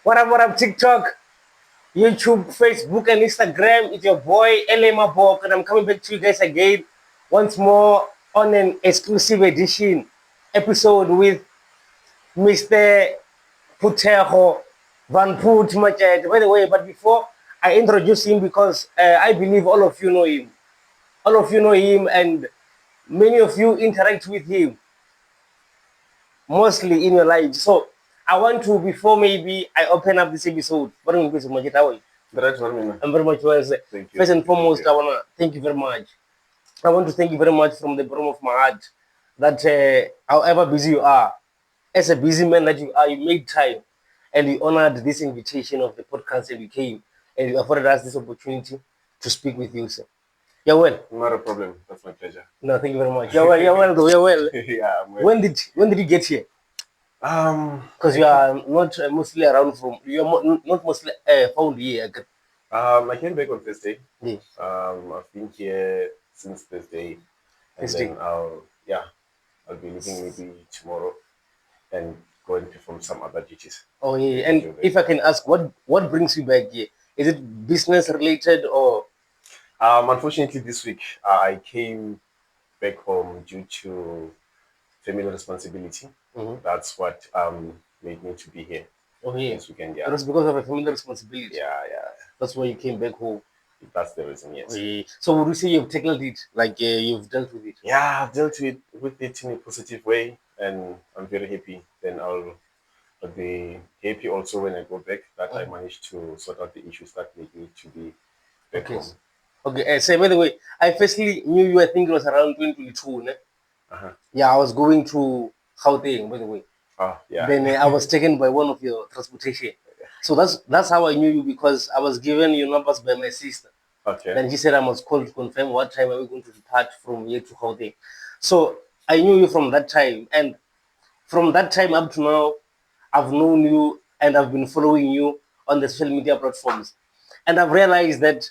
What up, TikTok, YouTube, Facebook, and Instagram? It's your boy, LA Mabok, and I'm coming back to you guys again once more on an exclusive edition episode with Mr. Phothego, Vanphut, Machete. By the way, but before I introduce him, because I believe all of you know him. All of you know him, and many of you interact with him mostly in your lives. So I want to, before maybe I open up this episode, I'm very much well. Thank you. First and foremost, Thank I want to thank you very much. I want to thank you very much from the bottom of my heart that however busy you are, as a busy man that you are, you made time and you honored this invitation of the podcast and you came and you afforded us this opportunity to speak with you, sir. You're well. Not a problem. That's my pleasure. No, thank you very much. You're well. You're well. Though. You're well. Yeah, I'm well. When did you get here? Because you are not mostly around from. You are not mostly found here. I came back on Thursday. Yeah. I've been here since Thursday, and then I'll be leaving maybe tomorrow, and going to perform some other duties. Oh yeah, and if I can ask, what brings you back here? Is it business related or? Unfortunately, this week I came back home due to family responsibility. Mm-hmm. That's what made me to be here. Oh yeah. This weekend, yeah. It was because of a family responsibility. Yeah. That's why you came back home. That's the reason, yes. Oh, yeah. So would you say you've tackled it, like you've dealt with it? Yeah, I've dealt with it in a positive way, and I'm very happy. Then I'll be happy also when I go back that I managed to sort out the issues that made me to be back home. Okay, so by the way, I firstly knew you, I think it was around 2022, ne? Uh-huh. Yeah, I was going to Gauteng, by the way. Oh, yeah. Then I was taken by one of your transportation. So that's how I knew you, because I was given your numbers by my sister. Okay. Then she said I must call to confirm what time are we going to depart from here to Gauteng. So I knew you from that time, and from that time up to now, I've known you and I've been following you on the social media platforms, and I've realized that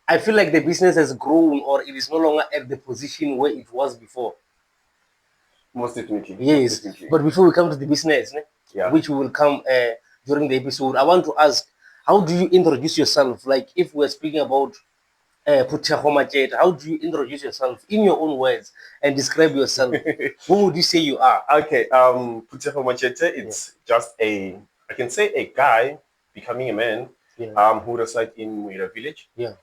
I feel like the business has grown, or it is no longer at the position where it was before. Most definitely. Yes, Most definitely. but before we come to the business, which we will come during the episode, I want to ask, how do you introduce yourself? Like if we're speaking about Phothego Machete, how do you introduce yourself in your own words and describe yourself? Who would you say you are? Okay, Phothego Machete, it's just I can say a guy becoming a man who resides in Muira village. Yeah.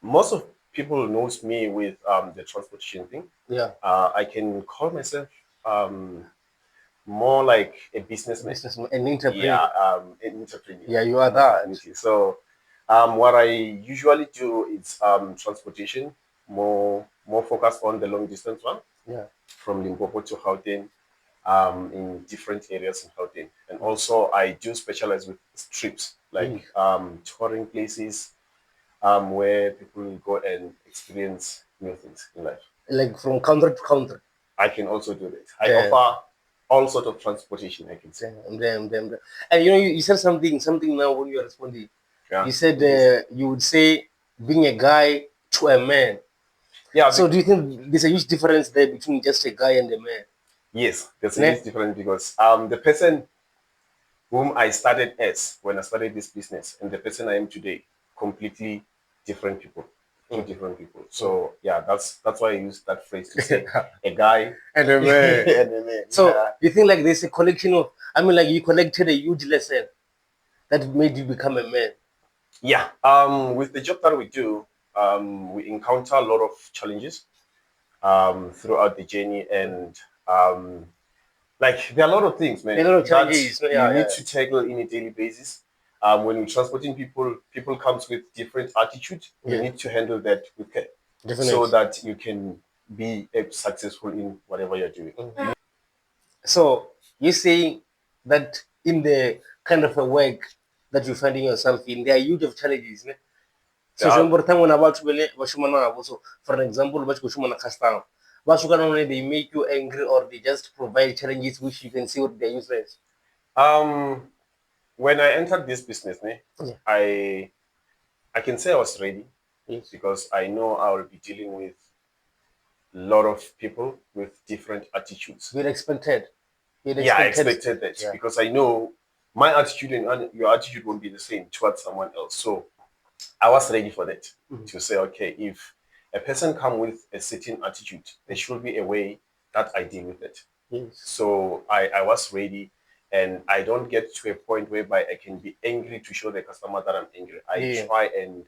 Most of people knows me with the transportation thing. Yeah. I can call myself more like a businessman. An entrepreneur. Yeah, an entrepreneur. Yeah, you are that. So what I usually do is transportation, more focused on the long distance one. Yeah. From Limpopo to Gauteng, in different areas in Gauteng. And also I do specialize with trips, like touring places where people will go and experience new things in life. Like from country to country. I can also do that. I offer all sorts of transportation, I can say. Damn. And you said something now when you were responding. Yeah. You said you would say being a guy to a man. Yeah. So do you think there's a huge difference there between just a guy and a man? Yes, there's a huge difference, because the person whom I started as when I started this business and the person I am today, completely different people. Two different people. So yeah, that's why I use that phrase to say a guy and a man. and a man. So you think like there's a collection of, like you collected a huge lesson that made you become a man? Yeah. With the job that we do, we encounter a lot of challenges throughout the journey, and like there are a lot of things, man, a lot of challenges that you need to tackle in a daily basis. When we're transporting people comes with different attitudes. You need to handle that with care, so that you can be successful in whatever you're doing. So you're saying that in the kind of a work that you're finding yourself in, there are huge of challenges, ne? So so for example, they make you angry, or they just provide challenges which you can see what they're useless. When I entered this business, I can say I was ready, because I know I will be dealing with a lot of people with different attitudes. You expected. I expected that, because I know my attitude and your attitude won't be the same towards someone else. So I was ready for that to say, okay, if a person come with a certain attitude, there should be a way that I deal with it. Yes. So I was ready, and I don't get to a point whereby I can be angry to show the customer that I'm angry. I try and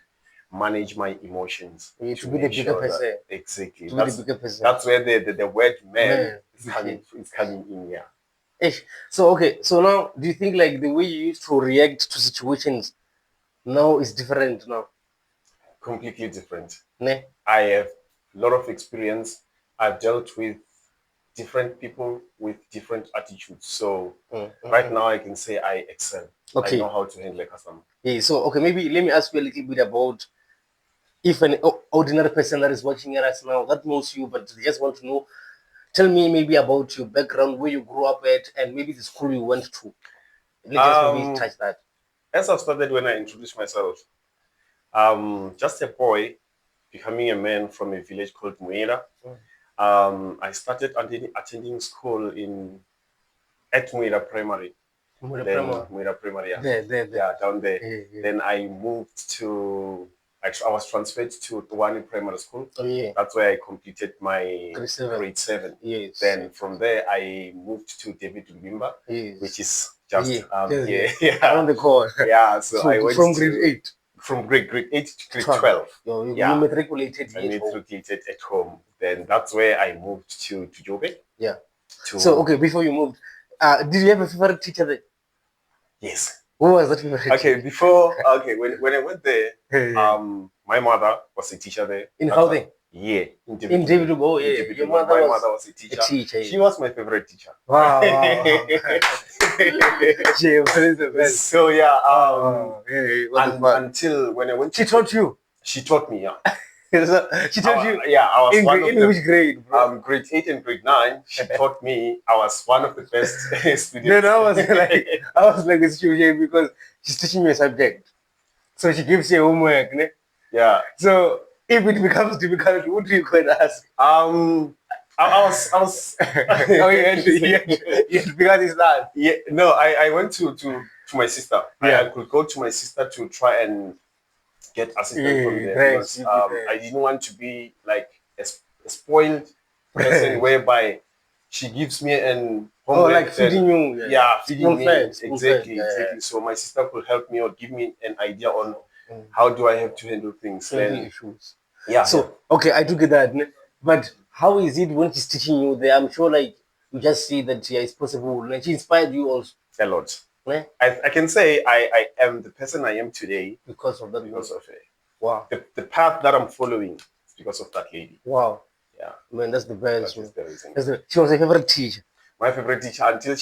manage my emotions to to be the make bigger sure person. that exactly To be the bigger person. that's where the word man Man. is coming in. Yeah. So okay, so now do you think like the way you used to react to situations now is different now? Completely different. Ne? I have a lot of experience. I've dealt with different people with different attitudes. So right now I can say I excel. Okay. I know how to handle a customer. Yeah, so okay, maybe let me ask you a little bit about if an ordinary person that is watching us now that knows you, but they just want to know, tell me maybe about your background, where you grew up at, and maybe the school you went to. Let's just maybe touch that. As I started when I introduced myself, just a boy becoming a man from a village called Muera. I started attending school at Muera Primary. Muera Primary, yeah. There. Yeah, down there. Yeah. Then I moved to, actually, I was transferred to Tuwani Primary School. Oh, yeah. That's where I completed my grade 7. Yes. Then from there, I moved to David Lubimba, Yes. which is just around the corner. Yeah, so I went from grade 8. From grade 8 to grade 12. You Yeah. matriculated I matriculated at home. Then that's where I moved to Joburg. Yeah. So okay, before you moved, did you have a favorite teacher there? Yes. Who was that favorite teacher? Okay, when I went there, my mother was a teacher there. In Gauteng? Yeah, in David. Oh, yeah. Your mother was a teacher. She was my favorite teacher. Wow. So yeah, until when I went she taught you? She taught me, yeah. She taught you? Yeah, I was one of in which grade, bro? Grade 8 and grade 9. She taught me. I was one of the best students. Then I was like this because she's teaching me a subject. So she gives you homework, ne? Yeah. So if it becomes difficult, what do you go and ask? I was oh yeah, because it's that. Yeah, no, I went to my sister. Yeah. I could go to my sister to try and get assistance from there because I didn't want to be like a spoiled person whereby she gives me an homework. Oh, like feeding you. Yeah, feeding me. Exactly. So my sister could help me or give me an idea on how do I have to handle things. Issues. Yeah. So okay, I do get that. But how is it when she's teaching you there? I'm sure like you just see that it's possible. Like she inspired you also. A lot. I can say I am the person I am today because of that. Because of her. Wow. The path that I'm following is because of that lady. Wow. Yeah. Man, that's the best. That is the reason. She was a favorite teacher. My favorite teacher until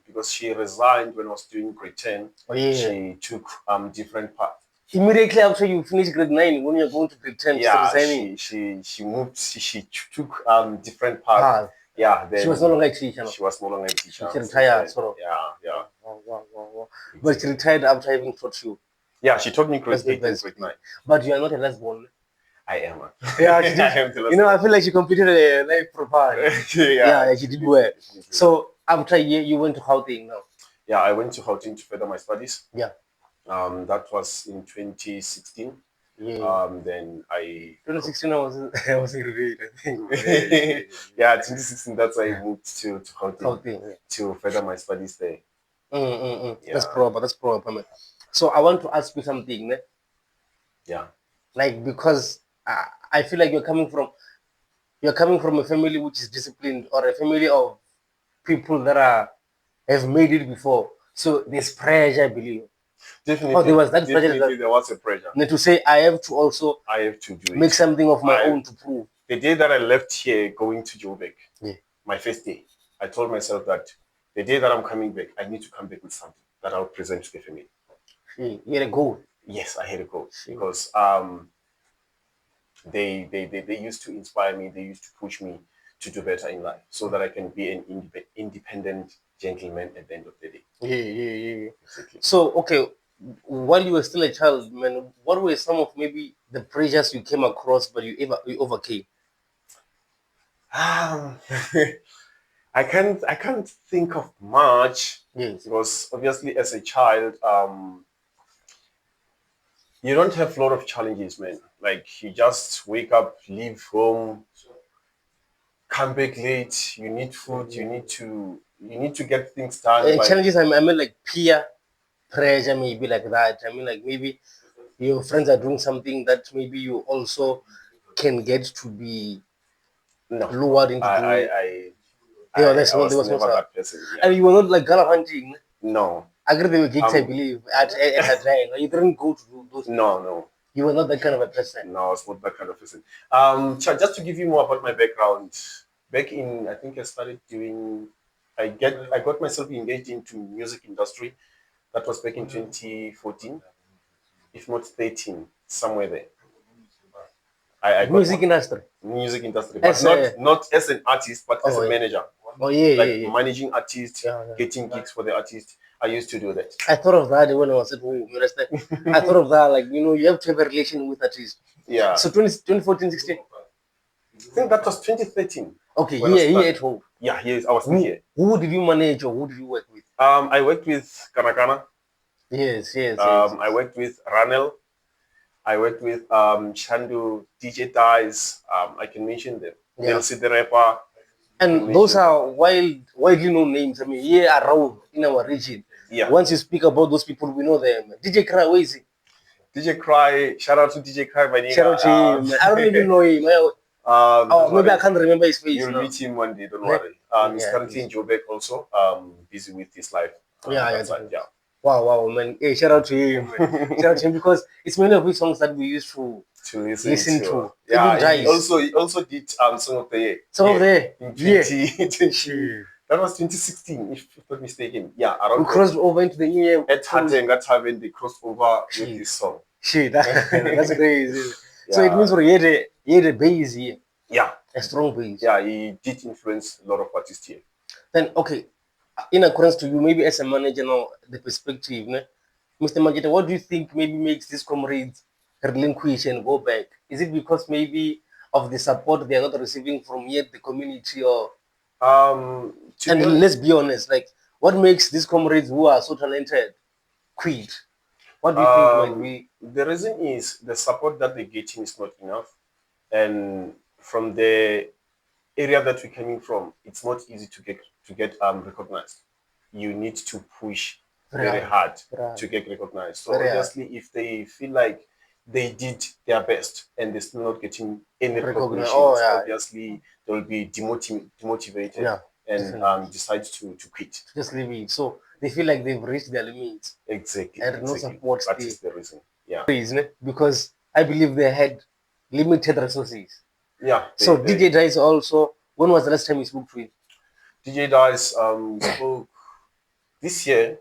because she resigned when I was doing grade 10. Oh, yeah. She took different paths. Immediately after you finished grade 9, when you're going to grade 10, she moved. She took different paths. Yeah, then she was no longer a teacher. She was no longer a teacher. She retired, sort of. Yeah. Wow. But she retired after having taught you. Yeah, she taught me grade 8 and grade 9. But you are not a last born. I am. Yeah, she did. I feel like she completed a life proper. Yeah, she did well. So after you went to Gauteng now. Yeah, I went to Gauteng to further my studies. Yeah. That was in 2016. Yeah. Then 2016 I was in grade, I think. Yeah, 2016. That's why I moved to Gauteng to further my studies there. Yeah. That's proper, man. So I want to ask you something, ne? Yeah. Like because I feel like you're coming from a family which is disciplined or a family of people that have made it before. So there's pressure, I believe. Definitely. Oh, there was that pressure. There was a pressure. And to say I have to do it. Make something of my own to prove. The day that I left here going to Joburg, my first day, I told myself that the day that I'm coming back, I need to come back with something that I'll present to the family. You had a goal. Yes, I had a goal because they used to inspire me. They used to push me to do better in life so that I can be an independent gentleman at the end of the day. Yeah. Exactly. So, okay, while you were still a child, man, what were some of maybe the pressures you came across but you overcame? I can't think of much. Yes. Because obviously as a child, you don't have a lot of challenges, man. Like you just wake up, leave home, come back late. You need food. You need to get things done. Like Challenges, I mean like peer pressure, maybe like that. I mean like maybe your friends are doing something that maybe you also can get to be no, lured into I I doing. I Yeah, I there was was no never sound. that person. Yeah, And you were not like gala hunting. no. I agree with gigs, I Um, believe, at her time. You didn't go to do those things. no. You were not that kind of a person. No, I was not that kind of person. Just to give you more about my background, back in I think I started doing. I got myself engaged into music industry. That was back in 2014, if not 13, somewhere there. I got Music industry. music industry, but As a not as an artist, but as oh a yeah. manager, Oh yeah, like yeah, yeah. managing artists, Yeah, yeah. getting gigs for the artist. I used to do that. I thought of that when I was at home. You understand? I thought of that like you have to have a relation with artists. Yeah, So 2014, 16. I think that was 2013 Okay, when I here started. at home. Yeah, yes, I was still here. Who did you manage or who did you work with? I worked with Kanakana. Yes, yes, yes, I yes. worked with Ranel. I worked with Chandu, DJ Dice. I can mention them. Yeah. Nelsi the rapper. I can And those mention them. are widely known names. I mean, here around in our region. Yeah. Once you speak about those people, we know them. DJ Kra, where is he? DJ Cry. Shout out to DJ Cry, my Shout out to him. nigga. I don't even know him. Don't Maybe I worry. can't remember his face You'll now. meet him one day. Don't Yeah, worry. He's yeah, currently please. in Joburg also. Busy with his life. Yeah, That side. Yeah. Wow, man. Hey, shout out to him. Man. Shout out to him because it's many of his songs that we used to To listen listen to. to. Even Yeah. Dice. He also did Song of the Year. Some of the In yeah. 2020. That was 2016, if I'm not mistaken. Yeah, We around then. crossed over into the new year. At Hatenga Tavern, they crossed over with Shit. this song. Shit, that's crazy. So it Yeah, means for he had a base here, yeah, a strong base. yeah. He did influence a lot of artists here. Then okay, in accordance to you, maybe as a manager now, the perspective, ne? Mr. Machete, what do you think maybe makes these comrades relinquish and go back? Is it because maybe of the support they are not receiving from yet the community or To be and honest, let's be honest, like what makes these comrades who are so talented quit? What do you think might be the reason is the support that they're getting is not enough, and from the area that we're coming from, it's not easy to get recognized. You need to push very right, hard right, to get recognized. So very hard, obviously, if they feel like they did their best and they're still not getting any recognize? Oh recognitions, yeah, obviously they'll be demotivated yeah, and definitely. decide to quit. Just leave it. So they feel like they've reached their limits and no Exactly. support That there. is the reason. Yeah. Reason because I believe they had limited resources. Yeah. So DJ Dice also, when was the last time you spoke to him? DJ Dice spoke this year.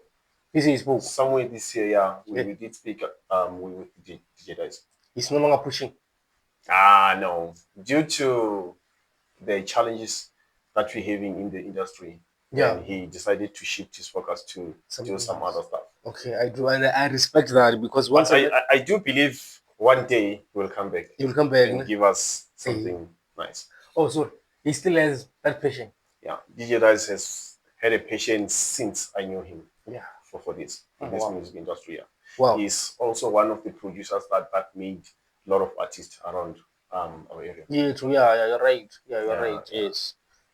He said he spoke. Somewhere this year, yeah, Yeah. we did speak with DJ Dice. He's no longer pushing. No. Due to the challenges that we're having in the industry, Yeah. then he decided to shift his focus to do some other stuff. Okay, I do, and I respect that because once But I do believe one day he will come back he will come back and give us something nice. Oh, so he still has that passion. Yeah, DJ Dice has had a patience since I knew him. Yeah. For this Wow. music industry. Yeah. Wow. He's also one of the producers that made a lot of artists around our area. Yeah, true. Yeah, you're right. Yeah, you're right. Yes.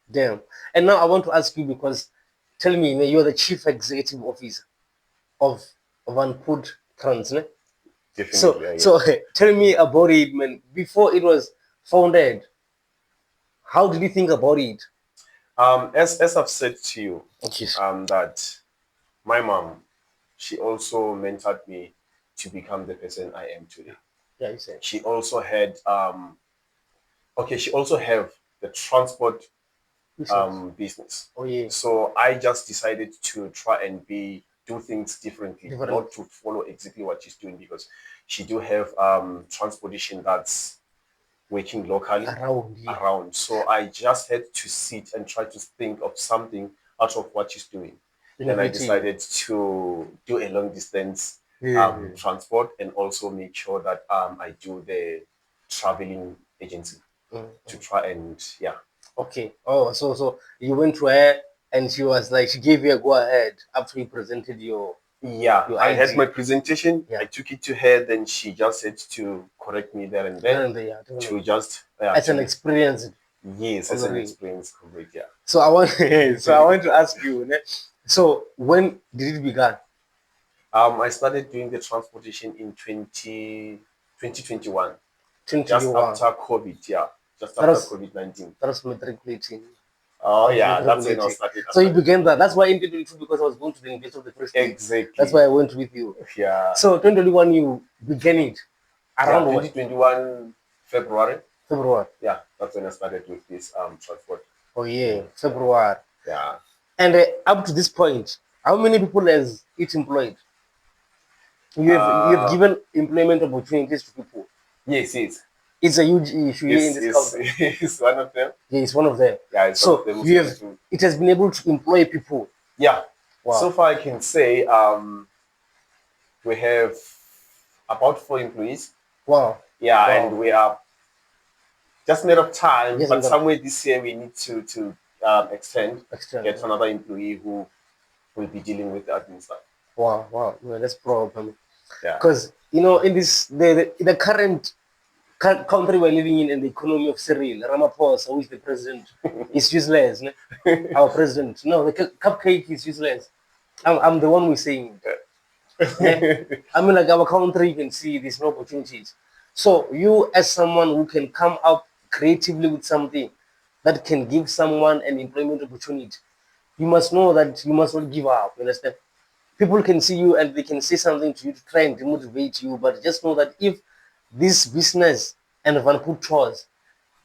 Damn. And now I want to ask you because tell me, you're the chief executive officer of Vanphut Trans, ne? Definitely. So tell me about it, man. Before it was founded, how did you think about it? As I've said to you, Okay. that my mom, she also mentored me to become the person I am today. Yeah, you said. She also had she also have the transport business. Oh yeah. So I just decided to try and do things differently, not to follow exactly what she's doing because she do have transportation that's working locally around. So I just had to sit and try to think of something out of what she's doing. Then I decided to do a long distance transport and also make sure that I do the traveling agency to try and Okay. Oh, so you went to her and she was like, she gave you a go ahead after you presented Yeah, your I had my idea. presentation. Yeah. I took it to her. Then she just said to correct me there and then, And yeah, to definitely. just As an to experience yes, as an already. experience complete. Yeah. So I want so I want to ask you, ne? So when did it begin? I started doing the transportation in 2021, just 2021. after COVID. Yeah, just That after was COVID-19. that was matriculating. I Oh was yeah, that's when matriculating. I I So you started began doing that. That's why in 2022 because I was going to the University of the Free State. That's exactly. why I went with you. Yeah, So 2021 you began it yeah, around what? 2021 February. February. Yeah, that's when I started with this transport Oh thing. yeah, Yeah, February. yeah. And up to this point, how many people has it employed? You have Uh, given employment opportunities to people. yes, yes, It's a huge issue here in yes, this yes. culture. It's one of them. Yeah, it's one of them. Yeah, it's one of So them who's you able have to. it has been able to employ people. Yeah. So Wow. far, I can say we have about 4 employees. Wow. Yeah, and Wow. we are just matter of time, Yes, but madam. somewhere this year we need to extend, get External. another employee who will be dealing with the admin stuff. Wow, wow. Yeah, that's problem. Yeah. Because in this the current country we're living in and the economy of Cyril Ramaphosa, who is the president, is useless. Ne? Our president, no, the cupcake is useless. I'm the one who's saying it. Ne? I mean, like our country, you can see there's no opportunities. So you, as someone who can come up creatively with something that can give someone an employment opportunity, you must know that you must not give up. You understand? People can see you and they can say something to you to try and motivate you, but just know that if this business and Vanphut Tours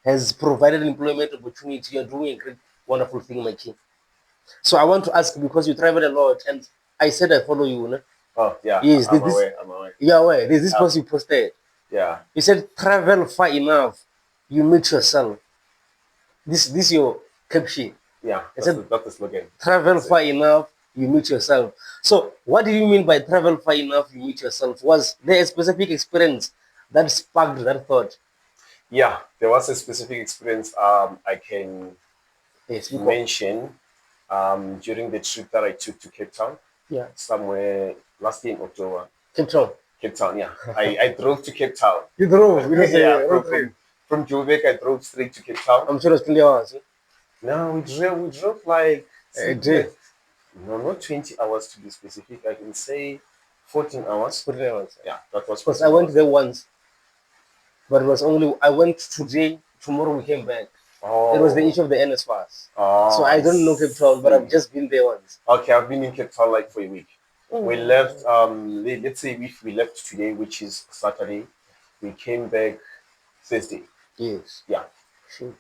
has provided employment opportunity, you're doing a great, wonderful thing, my king. So I want to ask you because you travel a lot, and I said I follow you. No? Oh yeah, Yes, I'm this aware. I'm aware. yeah, aware. There's this Uh, post you posted. yeah, You said travel far enough, you meet yourself. This your caption. yeah. I said That's the slogan. travel That's it. far enough, you meet yourself. So what did you mean by travel far enough, you meet yourself? Was there a specific experience that sparked that thought? Yeah, there was a specific experience I can Yes, because mention during the trip that I took to Cape Town, yeah, somewhere last year in October. Cape Town. Cape Town, yeah. I drove to Cape Town. You drove. It was Yeah, a road trip. from Joburg, I drove straight to Cape Town. I'm sure it was 20 hours. No, we drove like A day. no, not 20 hours to be specific. I can say 14 hours. 14 hours. Yeah, that was Because I 14 went hours. there once, but it was only I went today. Tomorrow we came back. It was the Oh, issue of the NS pass. So oh, I I don't know Cape Town, but see. I've just been there once. Okay, I've been in Cape Town like for a week. We left, Mm. let's say if we left today, which is Saturday, we came back Thursday. Yes. Yeah. Shoot.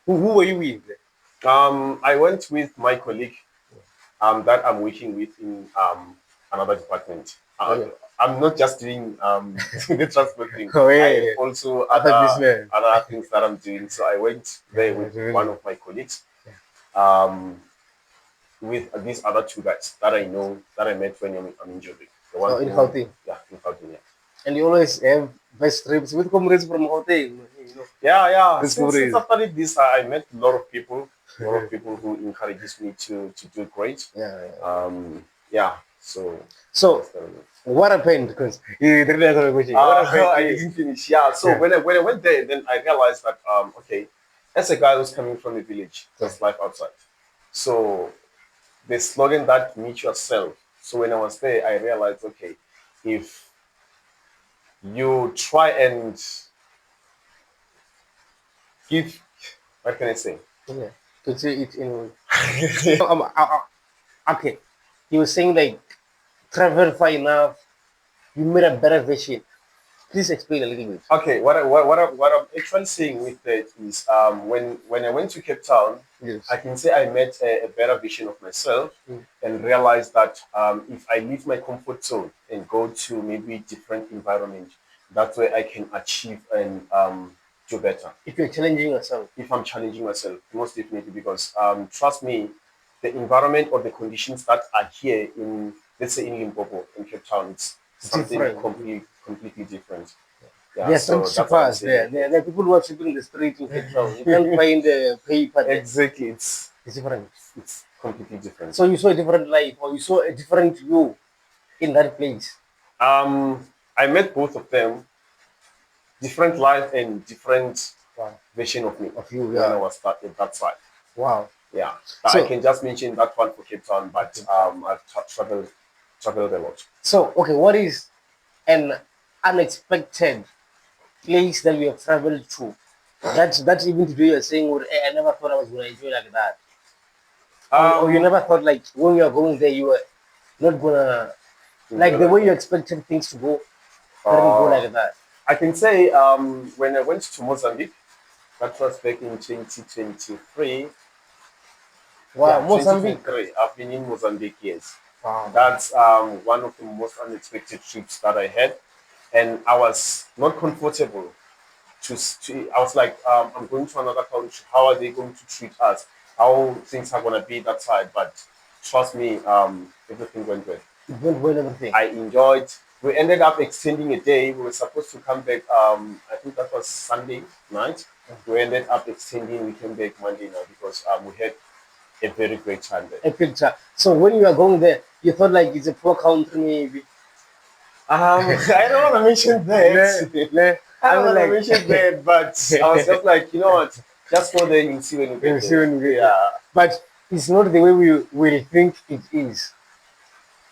Who were you with? I went with my colleague that I'm working with in another department. Oh, yeah. I'm not just doing the transport thing. Oh yeah, I yeah, have yeah. also Other business. other things that I'm doing. So I went there Yeah, with one really. of my colleagues, um, with these other two guys that I know that I met when I'm in Joburg. The one Oh, in who, Gauteng. yeah, in California. And you always have best trips with comrades from Gauteng. Yeah, yeah. This Since comrades. I started this, I met a lot of people who encourages me to do great. Yeah, yeah. Yeah. So So that's kind of it. what happened? Because you didn't answer my question. What happened? I didn't finish. Yeah. So Yeah. when I went there, then I realized that okay, as a guy who's coming from a village, Yeah. there's life outside. So the slogan that meet yourself. So when I was there, I realized okay, if you try and give, what can I say? Yeah. To say it in. Okay. You were saying like travel far enough. You made a better version. Please explain a little bit. Okay, what I'm actually saying with that is when I went to Cape Town, Yes. I can say I met a better vision of myself Mm. and realized that if I leave my comfort zone and go to maybe different environment, that's where I can achieve and do better. If you're challenging yourself. If I'm challenging myself, most definitely, because trust me, the environment or the conditions that are here in, let's say in Limpopo, in Cape Town, it's something Different. completely different. Yeah, There are some so that's what I'm strippers saying. there. There are people who are sweeping the street in Cape Town. You can't find paper there. Exactly, It's different. it's completely different. So you saw a different life, or you saw a different you in that place. I met both of them, different life and different Wow. version of me Of you, when I yeah. was at that side. Wow. Yeah, I So, can just mention that one for Cape Town, but Cape Town. I've traveled a lot. So okay, what is an unexpected place that we have traveled to? That's even today you're saying, "Well, I never thought I was gonna enjoy like that," or you Um, never thought like when you are going there you were not gonna Enjoy like the like way you that. expected things to go didn't go Uh, like that. I can say when I went to Mozambique, that was back in 2023. Wow, Yeah, Mozambique. 2023. I've been in Mozambique, yes. Wow. That's one of the most unexpected trips that I had. And I was not comfortable I was like, I'm going to another country. How are they going to treat us? How things are going to be that side? But trust me, everything went well. It went well everything. I enjoyed. We ended up extending a day. We were supposed to come back. I think that was Sunday night. We ended up extending. We came back Monday night because we had a very great time there. A picture. So when you are going there, you thought like it's a poor country maybe. I don't want to mention that. Nah, I I don't mean want to like mention that, but I was just like, you know what? Just go there, you'll see when you you get see there. when you get there. Yeah, But it's not the way we will think it is.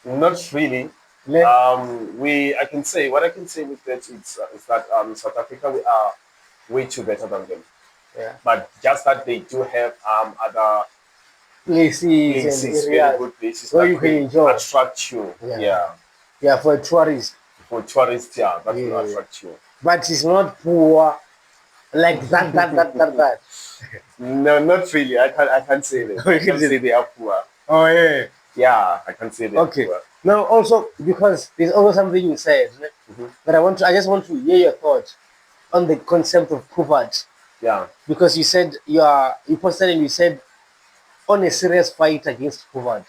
not really. Nah, I can say what I can say with that is that South Africa we are way too better than them. yeah. But just that they do have other Places and places, very areas good places where that you can will enjoy. attract you. Yeah. Yeah, Yeah, for a tourist. for tourists, yeah, that will Yeah. attract you. But it's not poor like that. No, not really. I can't say that. I can't say they are poor. Oh yeah. Yeah, I can't say they are Okay. poor. Now also because there's also something you said that I just want to hear your thoughts on the concept of poverty. Yeah. Because you said you posted and you said on a serious fight against poverty.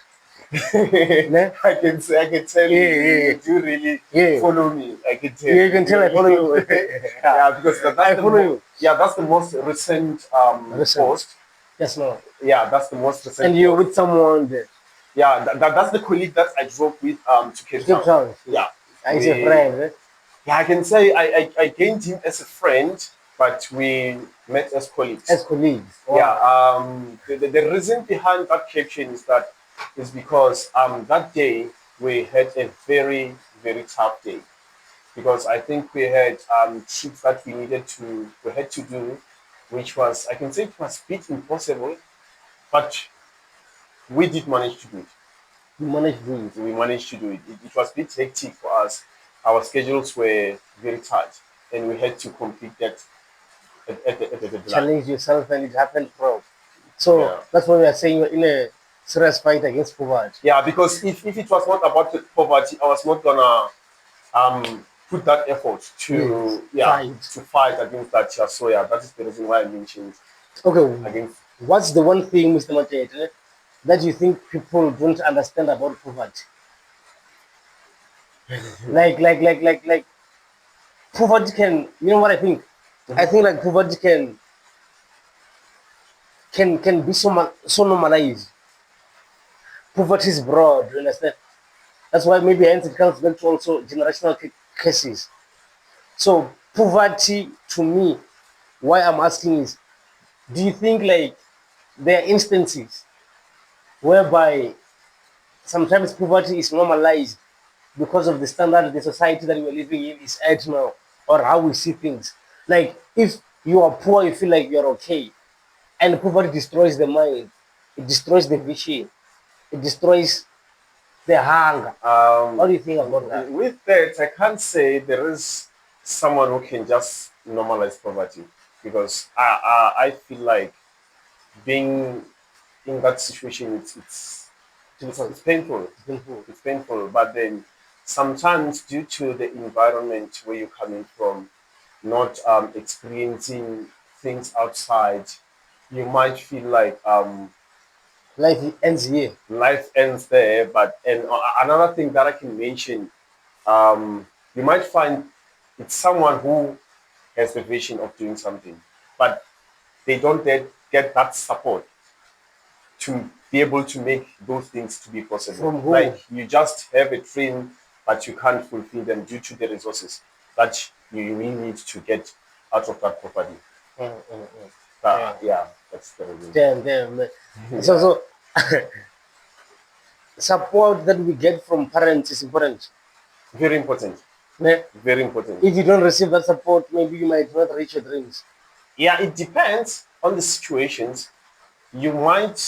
Ne? I can tell Yeah, you, yeah, you do really yeah. follow me. I can tell Yeah, you can tell I follow you. yeah, because I follow you. that's the most recent Listen. post. Yes, no. Yeah, that's the most recent And you're post. with someone there. Yeah, that's the colleague that I drove with to To Cape Cape Town. Town. Yeah, He's a we friend. Eh? yeah I can say I gained him as a friend, but we met as colleagues. As colleagues. Yeah, Wow. the reason behind that caption is because that day we had a very very tough day because I think we had trips that we had to do, which was I can say it was a bit impossible, but we did manage to do it. You managed to do it. We managed to do it. It was a bit hectic for us. Our schedules were very tight, and we had to complete that at the deadline. Challenge yourself and it happened, bro. So Yeah. that's why we are saying you're in a serious fight against poverty. Yeah, because if it was not about the poverty, I was not gonna put that effort Yes. Fight. to fight against that. Yeah, so yeah, that is the reason why I mentioned Okay. against. What's the one thing, Mr. Machete, that you think people don't understand about poverty? Like poverty can, you know what I think? I think like poverty can be so normalized. Poverty is broad, you understand? That's why maybe hence it comes back to also generational cases. So poverty to me, why I'm asking is, do you think like there are instances whereby sometimes poverty is normalized because of the standard the society that we're living in is at now, or how we see things? Like if you are poor, you feel like you're okay, and poverty destroys the mind, it destroys the vision, it destroys the hunger. What do you think about that? With that, I can't say there is someone who can just normalize poverty because I feel like being in that situation, it's painful. It's painful. It's painful. But then sometimes due to the environment where you're coming from, not experiencing things outside, you might feel like Life ends here. life ends there. But and another thing that I can mention, you might find it's someone who has the vision of doing something, but they don't get that support to be able to make those things to be possible. From who? Like you just have a dream, but you can't fulfill them due to the resources that you really need to get out of that property. Yeah, that's the reason. Damn. So support that we get from parents is important. Very important. Yeah. Very important. If you don't receive that support, maybe you might not reach your dreams. Yeah, it depends on the situations. You might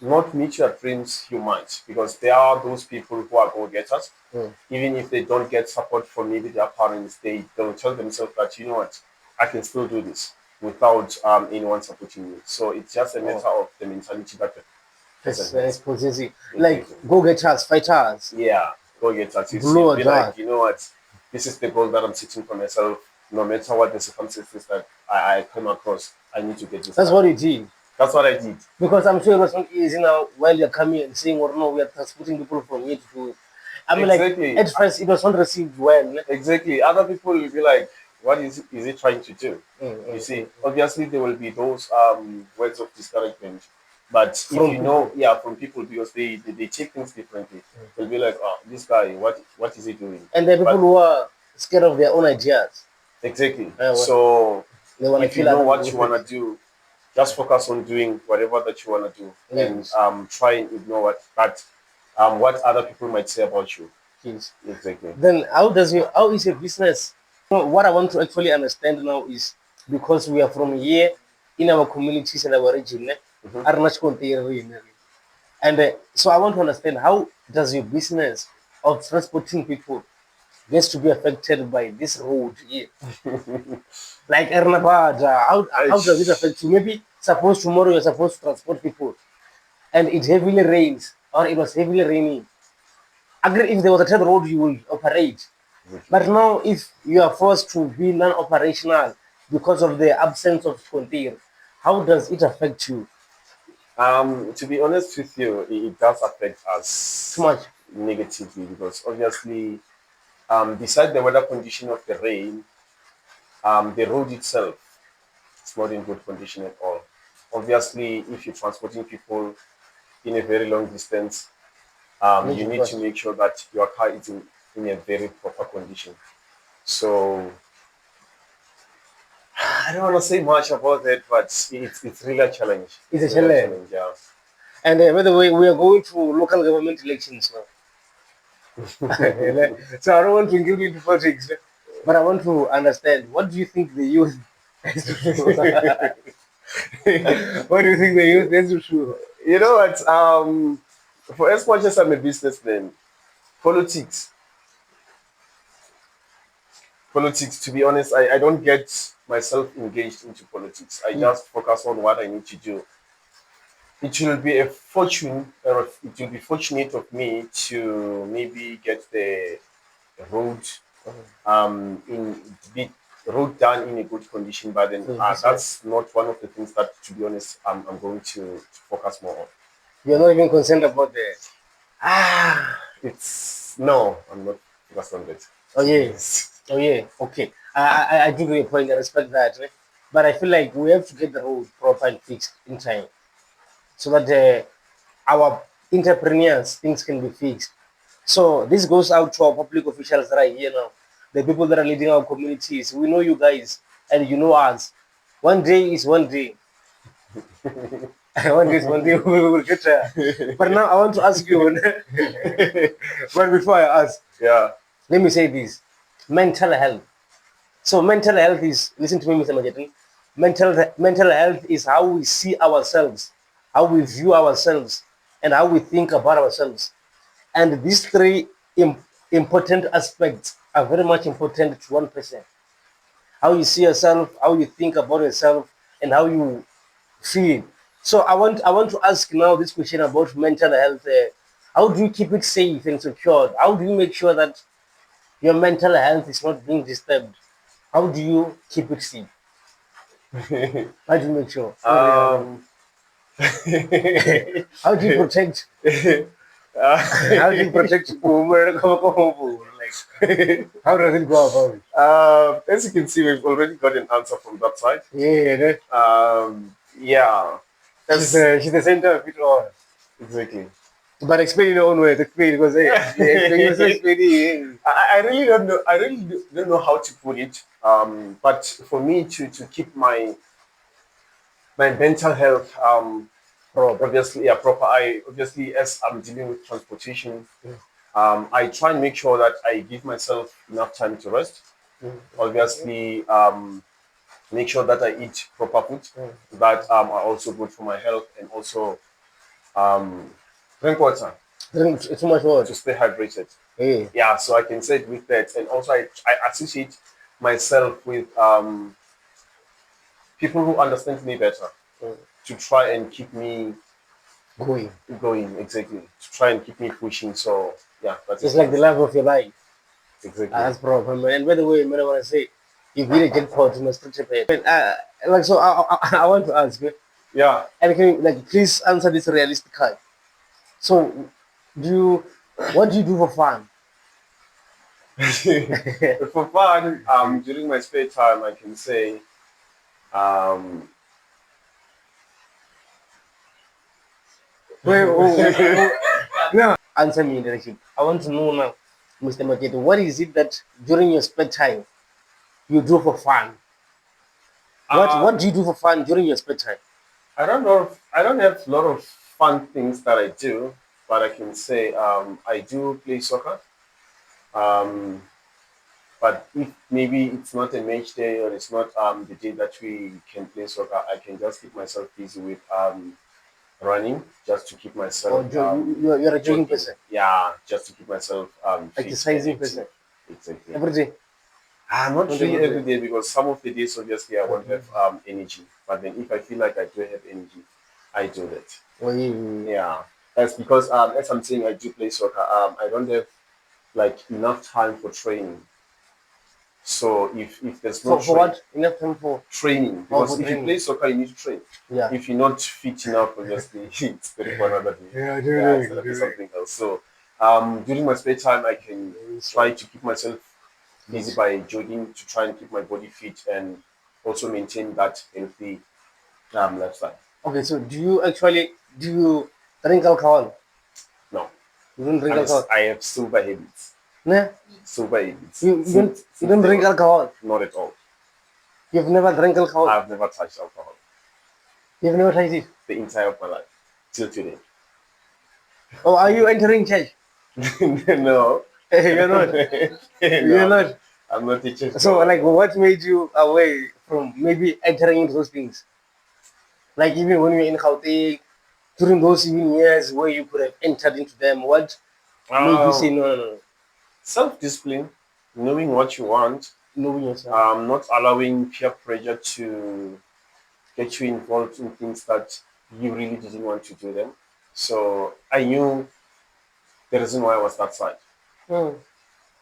not meet your dreams, you might, because there are those people who are go-getters. Even if they don't get support from maybe their parents, they'll tell themselves that, you know what, I can still do this without anyone supporting me. So it's just a matter of the mentality that the person has. Possessive. Like go-getters, fighters. Yeah, go-getters. You Blow see, be like, you know what, this is the goal that I'm setting for myself. No matter what the circumstances that I come across, I need to get this. That's what you did. That's what I did. Because I'm sure it was not easy now while you're coming and saying, or no, we are transporting people from here to. I mean, Exactly. like, at first it was not received well. Exactly. Other people will be like, what is he trying to do? You see, obviously there will be those words of discouragement. But if you know, from people, because they take things differently. They'll be like, oh, this guy, what is he doing? And there are people who are scared of their own ideas. Exactly. So if you know what you want to do, just focus on doing whatever that you want to do, and try and ignore what other people might say about you. Yes. Exactly. Then how is your business? What I want to actually understand now is, because we are from here in our communities and our region, and so I want to understand, how does your business of transporting people gets to be affected by this road here? Like Ernabada, how does it affect you? Maybe suppose tomorrow you're supposed to transport people and it heavily rains, or it was heavily raining. Agree, if there was a third road, you will operate. But now, if you are forced to be non-operational because of the absence of frontier, how does it affect you? To be honest with you, it does affect us Too much negatively, because obviously, beside the weather condition of the rain, the road itself is not in good condition at all. Obviously, if you're transporting people in a very long distance, you need to make sure that your car is in a very proper condition. So I don't want to say much about that, but it's really a challenge. It's a challenge. Yeah. And by the way, we are going through local government elections now. So I don't want to get into politics, but I want to understand, what do you think the youth has to do? What do you think the youth has to do? You know what? For as much as I'm a businessman, politics, to be honest, I don't get myself engaged into politics. I just focus on what I need to do. It will be a fortune, or it will be fortunate of me to maybe get the road road done in a good condition, but then that's not one of the things that, to be honest, I'm going to focus more on. You're not even concerned about the no, I'm not focused on that. Oh yeah, okay. I do get your point. I respect that, right? But I feel like we have to get the road properly fixed in time, so that our entrepreneurs things can be fixed. So this goes out to our public officials right here now, the people that are leading our communities. We know you guys, and you know us. One day is one day. One day is one day. We will get there. But now I want to ask you. But before I ask, let me say this: mental health. So mental health is, listen to me, Mr. Machete. Mental health is how we see ourselves, how we view ourselves, and how we think about ourselves. And these three important aspects are very much important to one person. How you see yourself, how you think about yourself, and how you feel. So I want to ask now this question about mental health. How do you keep it safe and secured? How do you make sure that your mental health is not being disturbed? How do you keep it safe? How do you make sure? How do you protect? How do you protect? How does it go about it? As you can see, we've already got an answer from that side. Yeah, Yeah. she's the center of it all. Exactly. But explain in your own way. Explain because explain. I really don't know. I really don't know how to put it. But for me to keep my mental health obviously proper. I obviously, as I'm dealing with transportation, I try and make sure that I give myself enough time to rest. Obviously, make sure that I eat proper food that are also good for my health, and also drink water Drink too much water to stay hydrated. Hey. Yeah, so I can say it with that, and also I associate myself with people who understand me better to try and keep me going exactly, to try and keep me pushing. So yeah, that's It's like the love of your life. exactly. That's proper, man. And by the way, man, I want to say, you've been a jackpot in must participate. Like, so I want to ask you, Yeah. and can you, like, please answer this realistically. So, what do you do for fun? For fun, during my spare time, I can say, um, Wait, no, answer me directly. I want to know now, Mr. Machete, what is it that during your spare time you do for fun? What do you do for fun during your spare time? I don't know. I don't have a lot of fun things that I do, but I can say I do play soccer. Um, but if maybe it's not a match day, or it's not the day that we can play soccer, I can just keep myself busy with running, just to keep Or myself you're a jogging jogging. person, Yeah, just to keep myself fit and exercising active. person, Exactly. every day. Not Not really every every day. day, because some of the days obviously I won't have energy. But then if I feel like I do have energy, I do that. Oh, yeah. Yeah, that's because as I'm saying, I do play soccer. I don't have like enough time for training. So if there's no For what? Enough time for training, for because if you training. play soccer, you need to train. Yeah. If you're not fit enough, obviously it's very for another day. Yeah, It's gonna be something else. So during my spare time, I can try to keep myself busy by jogging, to try and keep my body fit and also maintain that healthy lifestyle. Okay, so do you drink alcohol? No, You don't drink alcohol? I have sober habits. Nah. Sober habits. You don't drink alcohol? Not at all. You've never drank alcohol? I've never touched alcohol You've never tried it? the entire of my life till today. Oh, are you entering church? No. You're not. You're No, not. I'm not teaching. So, like, what made you away from maybe entering into those things? Like, even when you're in Gauteng, during those even years where you could have entered into them, what made you say no? Self-discipline, knowing what you want, Knowing yourself. not allowing peer pressure to get you involved in things that you really didn't want to do them. So I knew the reason why I was that side. Hmm.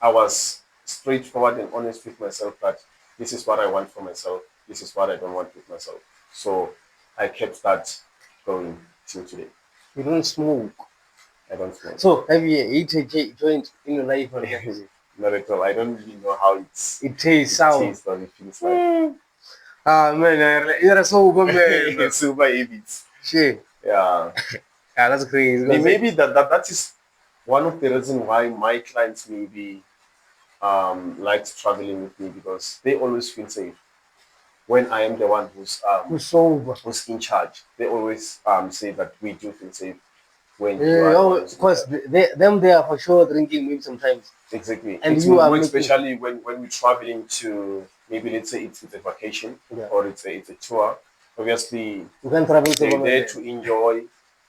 I was straightforward and honest with myself that this is what I want for myself, this is what I don't want with myself. So I kept that going till today. You don't smoke. I don't smoke. So, have you eaten a joint in your life? Not at all. I don't really know how it tastes sour. tastes or it feels like. Man, you're a sober man. Super habits. Shit. Yeah. Yeah, that's crazy. Maybe that is one of the reasons why my clients maybe likes traveling with me, because they always feel safe when I am the one who's sober. who's in charge. They always say that we do feel safe when you Yeah, are the one of course, they are for sure drinking maybe sometimes. exactly. And it's you are more especially when we're traveling to, maybe let's say it's a vacation, or it's a tour. Obviously, you can't travel to they're there to enjoy.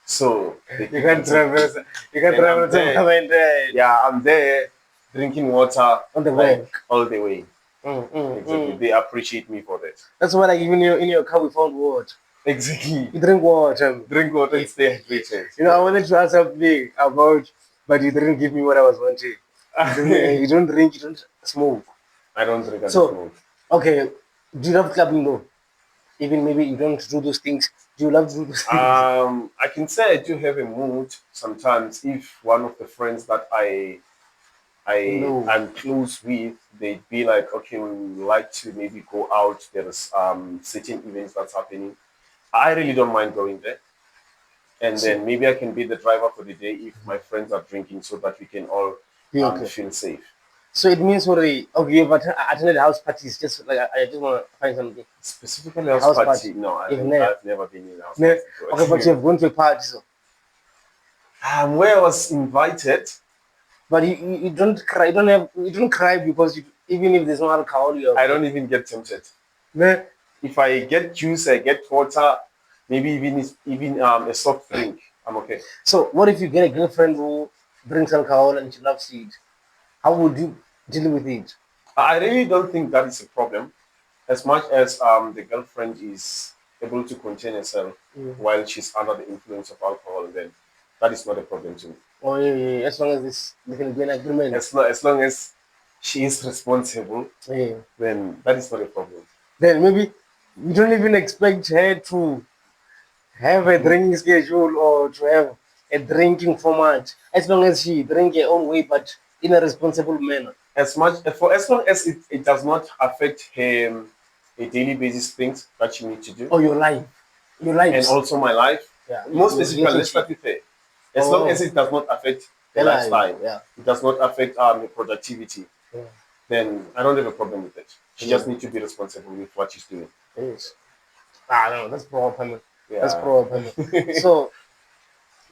So you can't travel. You can't travel to yeah, I'm there drinking water on the way. all the way. Exactly. They appreciate me for that. That's why, like, even in your car we found water. Exactly. You drink water. Drink water and stay hydrated. You know, I wanted to ask something about, but you didn't give me what I was wanting. You don't drink, you don't smoke. I don't drink, I don't smoke. Okay, do you love clubbing though? Even maybe you don't do those things. Do you love to do those things? I can say I do have a mood sometimes if one of the friends that I No. I'm close with, they'd be like, okay, we would like to maybe go out. There is certain events that's happening. I really don't mind going there. And then maybe I can be the driver for the day if my friends are drinking, so that we can all Yeah, okay. feel safe. So it means already, okay, you've attended house parties, just like I just want to find something. Specifically house House party. party. No, You've never. I've never been in a house party before. Okay, but you've gone to a party, so. Where I was invited. But you don't cry. You don't cry because even if there's no alcohol, I don't even get tempted. Nah. If I get juice, I get water, maybe even a soft drink, I'm okay. So what if you get a girlfriend who drinks alcohol and she loves it? How would you deal with it? I really don't think that is a problem, as much as the girlfriend is able to contain herself while she's under the influence of alcohol. Then that is not a problem to me. Oh yeah. As long as there can be an agreement. As long as she is responsible, then that is not a problem. Then maybe you don't even expect her to have a drinking schedule or to have a drinking format. As long as she drink her own way, but in a responsible manner. As long as it does not affect her daily basis things that she needs to do. Or your life. And also my life. Yeah. More specifically, let's start with her. As long as it does not affect the lifestyle, it does not affect the productivity, then I don't have a problem with it. She just needs to be responsible with what she's doing. Yes. No, that's proper. That's proper. So,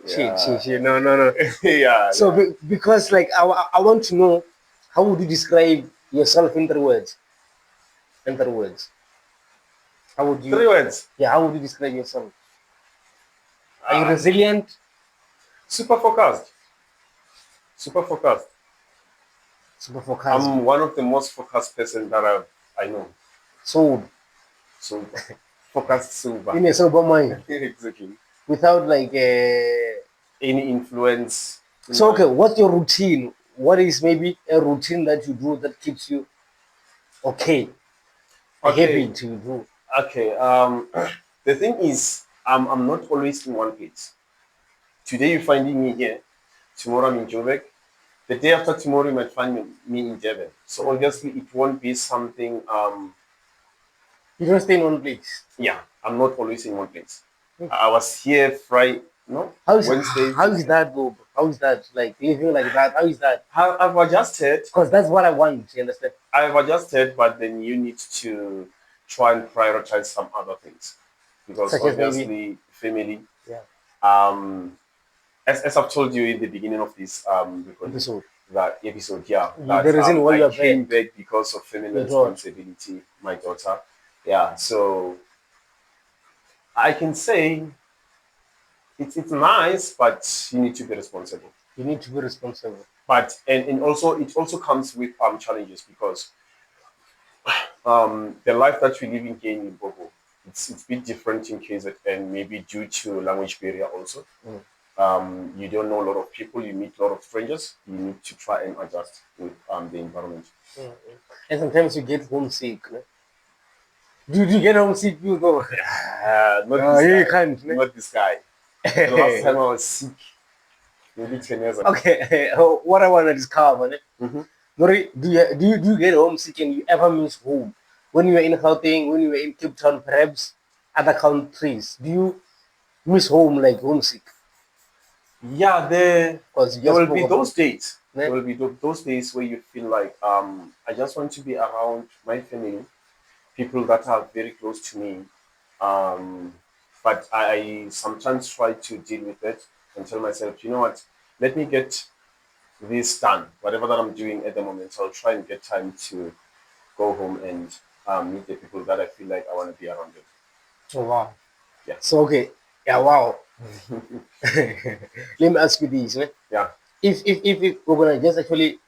shit. No. Yeah. So, because like I want to know, how would you describe yourself in 3 words? In 3 words. How would you? 3 words. Yeah. How would you describe yourself? Are you resilient? Super focused. Super focused. Super focused. I'm one of the most focused person that I know. Sober. Focused sober. In a sober mind. Exactly. Without like any influence. So okay, what's your routine? What is maybe a routine that you do that keeps you okay? A habit you do. Okay. The thing is, I'm not always in one place. Today you're finding me here. Tomorrow I'm in Joburg. The day after tomorrow you might find me in Devon. So obviously it won't be something. You don't stay in one place. Yeah, I'm not always in one place. I was here Friday. No. Wednesday. How is that, Bob? How is that? Like living like that? How is that? I've adjusted. Because that's what I want. You understand? I've adjusted, but then you need to try and prioritize some other things, because such obviously family. Yeah. As I've told you in the beginning of this episode. Yeah. The reason why you came back because of family responsibility, my daughter. Yeah. So I can say it's nice, but you need to be responsible. You need to be responsible. But and also it also comes with challenges, because the life that we live in here in Limpopo, it's a bit different in KZN, and maybe due to language barrier also. You don't know a lot of people, you meet a lot of strangers, you need to try and adjust with the environment. And sometimes you get homesick. Do you get homesick, you though? You can't. Not this guy. The last time I was sick, maybe 10 years ago. Okay, what I want to discover, do you get homesick and you ever miss home? When you were in Gauteng, when you were in Cape Town, perhaps other countries, do you miss home, like homesick? Yeah, there will be those days. There will be those days where you feel like I just want to be around my family, people that are very close to me. But I sometimes try to deal with it and tell myself, you know what, let me get this done. Whatever that I'm doing at the moment, I'll try and get time to go home and meet the people that I feel like I want to be around them. Oh, wow. Yeah. So, okay. Yeah, wow. Let me ask you this. Yeah. If we're going to just actually,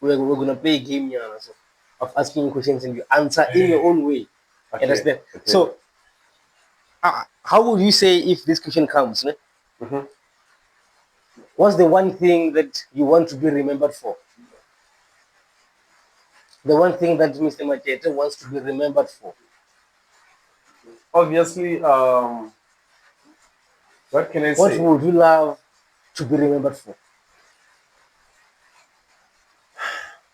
we're going to play a game here of asking questions and you answer in your own way. Okay. Understand? Okay. So, how would you say if this question comes? What's the one thing that you want to be remembered for? The one thing that Mr. Machete wants to be remembered for? Obviously, what can I say? What would you love to be remembered for?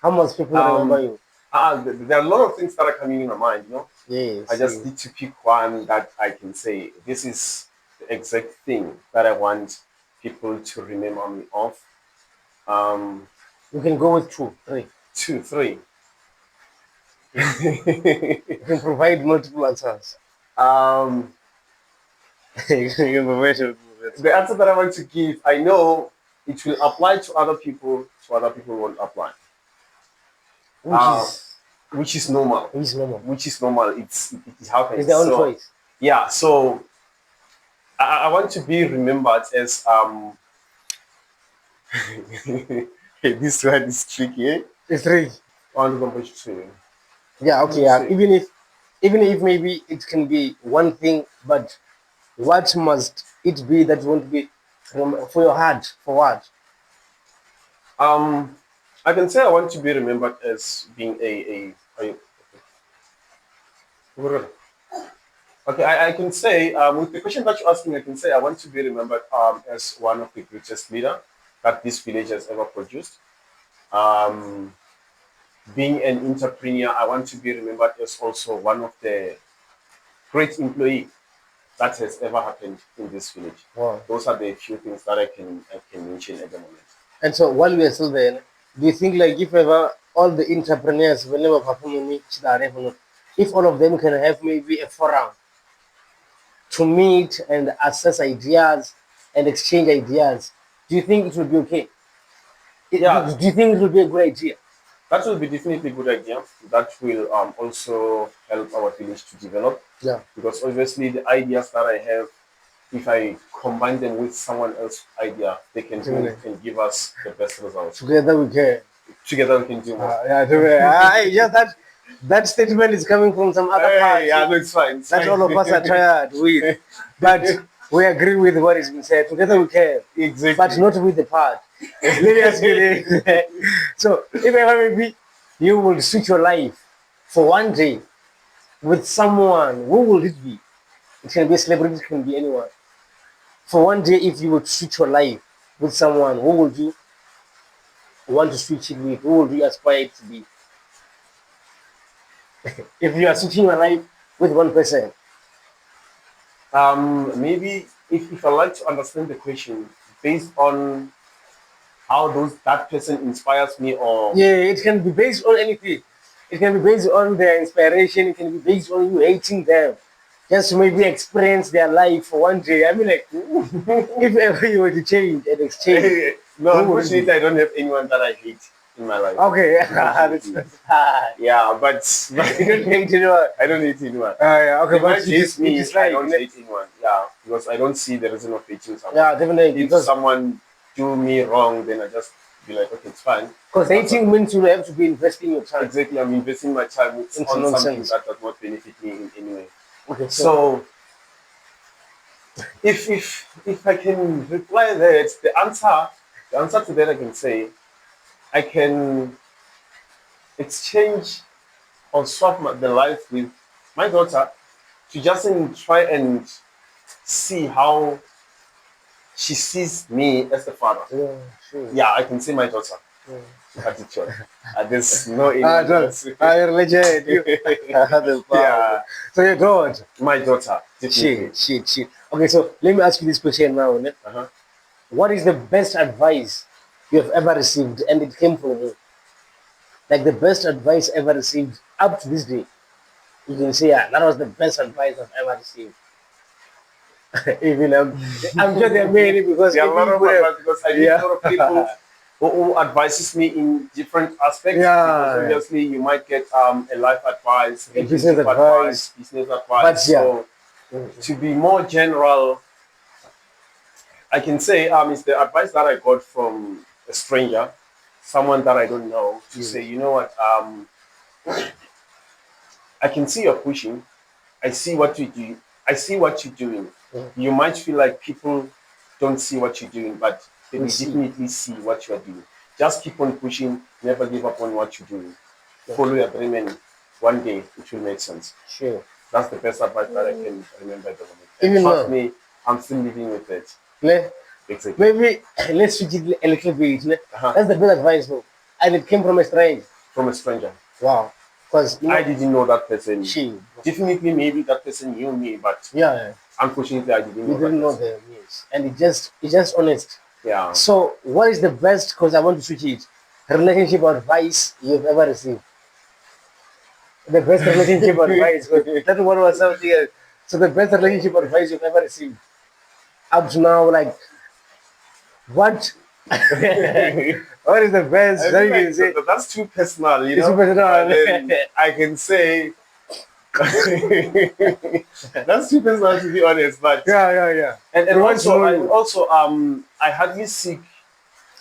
How must people remember you? There are a lot of things that are coming in my mind, you know. Yes. I just need to pick one that I can say this is the exact thing that I want people to remember me of. Um, You can go with 2, 3. 2, 3. You can provide multiple answers. um, You can provide multiple the answer that I want to give, I know it will apply to other people, so other people won't apply. which is Which is normal. which is normal. Which is normal. It happens. It's their own choice. Yeah. So I want to be remembered as hey, this one is tricky. Eh? It's tricky. Yeah. Okay. Yeah. Even if maybe it can be one thing, but what must it be that you want to be for your heart? For what? I can say I want to be remembered as being okay, I can say with the question that you're asking, I can say I want to be remembered as one of the greatest leader that this village has ever produced. Um, being an entrepreneur, I want to be remembered as also one of the great employee that has ever happened in this village. Wow. Those are the few things that I can mention at the moment. And so while we are still there, do you think like if ever all the entrepreneurs whenever perform if all of them can have maybe a forum to meet and assess ideas and exchange ideas, do you think it will be okay? Yeah. Do you think it will be a good idea? That will be definitely a good idea. That will also help our village to develop. Yeah. Because obviously the ideas that I have, if I combine them with someone else's idea, they can give us the best results. Together we can. Together we can do more. That statement is coming from some other party. Yeah, no, it's fine. That all of us are tired with. But we agree with what has been said. Together we can. Exactly. But not with the part. Let me ask you this. So, if ever maybe you will switch your life for one day with someone, who will it be? It can be a celebrity, it can be anyone. For one day, if you would switch your life with someone, who would you want to switch it with? Who would you aspire to be? If you are switching your life with one person. Maybe if I like to understand the question based on how that person inspires me, or it can be based on anything. It can be based on their inspiration. It can be based on you hating them, just to maybe experience their life for one day. I mean, like, if ever you were to change and exchange. No, unfortunately, I don't have anyone that I hate in my life. Okay, yeah, but you don't hate anyone. I don't hate anyone. Yeah, okay, but I don't hate anyone. Yeah, because I don't see the reason of hating someone. Yeah, definitely. If someone do me wrong, then I just be like, okay, it's fine. Because hating means you have to be investing your time. Exactly, I'm investing my time on something that does not benefit me in any way. Okay, so if I can reply that, the answer to that I can say, I can exchange or swap the life with my daughter to just try and see how she sees me as a father. Yeah, sure. Yeah, I can say my daughter. Attitude. There's no you're legend. Yeah. So your daughter. My daughter. Shit. Okay, so let me ask you this question now. What is the best advice you have ever received, and it came from you? Like the best advice ever received up to this day. You can say, yeah, that was the best advice I've ever received. Even I'm sure there are many, because there are a lot of advice, because I meet a lot of people who advises me in different aspects. Yeah. Because obviously you might get a life advice, business advice. But so to be more general, I can say it's the advice that I got from a stranger, someone that I don't know, to say, you know what, I can see you're pushing. I see what you do. I see what you're doing. You might feel like people don't see what you're doing, but they will definitely see what you're doing. Just keep on pushing. Never give up on what you're doing. Follow your dream, and one day it will make sense. Sure. That's the best advice that I can remember at the moment. And trust me, I'm still living with it. Exactly. Maybe let's switch it a little bit. That's the best advice, though. And it came from a stranger. From a stranger. Wow. Because I didn't know that person. She. Definitely, maybe that person knew me, but Yeah. unfortunately, I didn't know. You didn't know them, yes. And it's just honest. Yeah. So, what is the best? Because I want to switch it. Relationship advice you've ever received. The best relationship advice. That one was something else. So, the best relationship advice you've ever received up to now, like what? What is the best? I feel like that's too personal, you know. Too personal. Then I can say that's too personal to be honest. But yeah. And also, I hardly seek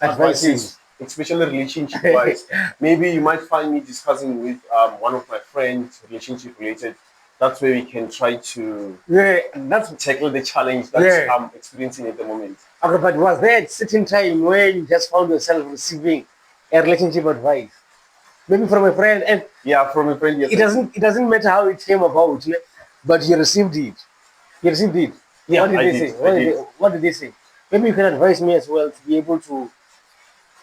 advices, especially relationship wise. Maybe you might find me discussing with one of my friends, relationship related. That's where we can try to that's tackle the challenge that I'm experiencing at the moment. Okay, but was there a certain time where you just found yourself receiving a relationship advice? Maybe from a friend, and from a friend. Yes, it doesn't matter how it came about, but you received it. You received it. Yeah, what did they say? What did they say? Maybe you can advise me as well to be able to